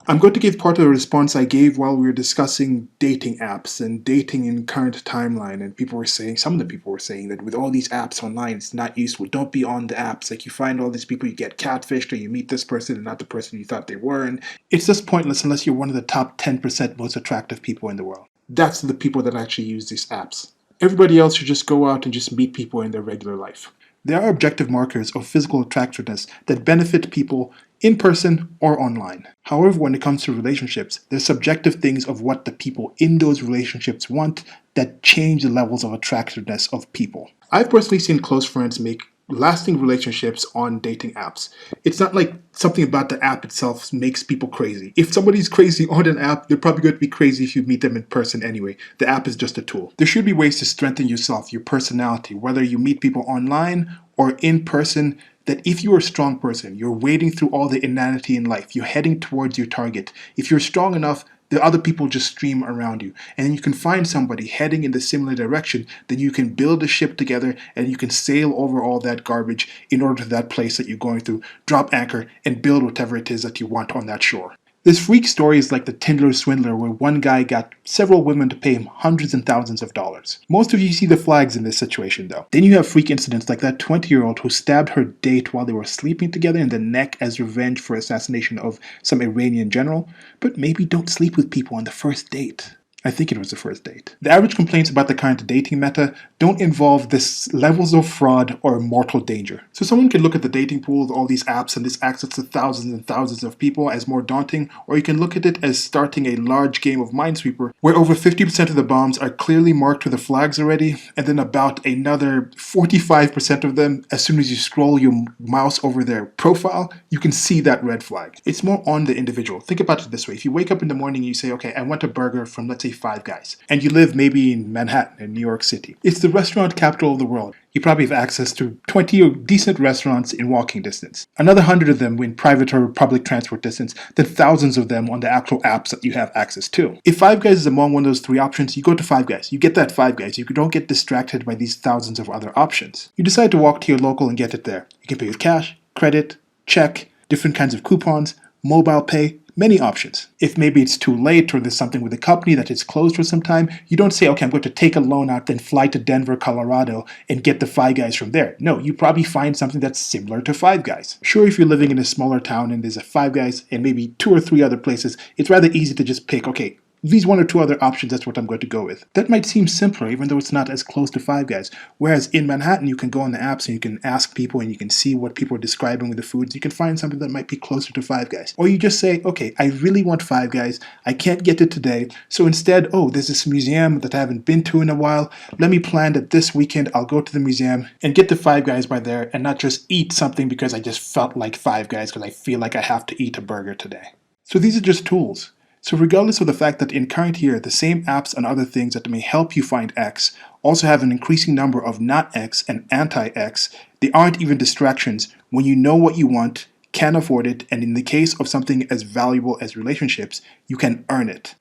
I'm going to give part of the response I gave while we were discussing dating apps and dating in current timeline. And some of the people were saying that with all these apps online, it's not useful. Don't be on the apps. Like you find all these people, you get catfished, or you meet this person and not the person you thought they were. And it's just pointless unless you're one of the top 10% most attractive people in the world. That's the people that actually use these apps. Everybody else should just go out and just meet people in their regular life. There are objective markers of physical attractiveness that benefit people in person or online. However, when it comes to relationships, there's subjective things of what the people in those relationships want that change the levels of attractiveness of people. I've personally seen close friends make lasting relationships on dating apps. It's not like something about the app itself makes people crazy. If somebody's crazy on an app, they're probably going to be crazy if you meet them in person anyway. The app is just a tool. There should be ways to strengthen yourself, your personality, whether you meet people online or in person, that if you're a strong person, you're wading through all the inanity in life, you're heading towards your target. If you're strong enough, the other people just stream around you. And then you can find somebody heading in the similar direction, then you can build a ship together and you can sail over all that garbage in order to that place that you're going through, drop anchor, and build whatever it is that you want on that shore. This freak story is like the Tinder swindler where one guy got several women to pay him hundreds and thousands of dollars. Most of you see the flags in this situation though. Then you have freak incidents like that 20-year-old who stabbed her date while they were sleeping together in the neck as revenge for assassination of some Iranian general. But maybe don't sleep with people on the first date. I think it was the first date. The average complaints about the current dating meta don't involve this levels of fraud or mortal danger. So someone can look at the dating pool, all these apps and this access to thousands and thousands of people as more daunting, or you can look at it as starting a large game of Minesweeper where over 50% of the bombs are clearly marked with the flags already, and then about another 45% of them, as soon as you scroll your mouse over their profile, you can see that red flag. It's more on the individual. Think about it this way. If you wake up in the morning and you say, okay, I want a burger from, let's say, Five Guys, and you live maybe in Manhattan in New York City. It's the restaurant capital of the world. You probably have access to 20 decent restaurants in walking distance. Another 100 of them in private or public transport distance, then thousands of them on the actual apps that you have access to. If Five Guys is among one of those three options, you go to Five Guys. You get that Five Guys. You don't get distracted by these thousands of other options. You decide to walk to your local and get it there. You can pay with cash, credit, check, different kinds of coupons, mobile pay, many options. If maybe it's too late or there's something with the company that is closed for some time, you don't say, okay, I'm going to take a loan out, then fly to Denver, Colorado, and get the Five Guys from there. No, you probably find something that's similar to Five Guys. Sure, if you're living in a smaller town and there's a Five Guys and maybe 2 or 3 other places, it's rather easy to just pick, okay, these 1 or 2 other options, that's what I'm going to go with. That might seem simpler, even though it's not as close to Five Guys. Whereas in Manhattan, you can go on the apps and you can ask people and you can see what people are describing with the foods. You can find something that might be closer to Five Guys. Or you just say, okay, I really want Five Guys. I can't get it today. So instead, oh, there's this museum that I haven't been to in a while. Let me plan that this weekend I'll go to the museum and get the Five Guys by there and not just eat something because I just felt like Five Guys because I feel like I have to eat a burger today. So these are just tools. So regardless of the fact that in current year, the same apps and other things that may help you find X also have an increasing number of not X and anti-X, they aren't even distractions when you know what you want, can afford it, and in the case of something as valuable as relationships, you can earn it.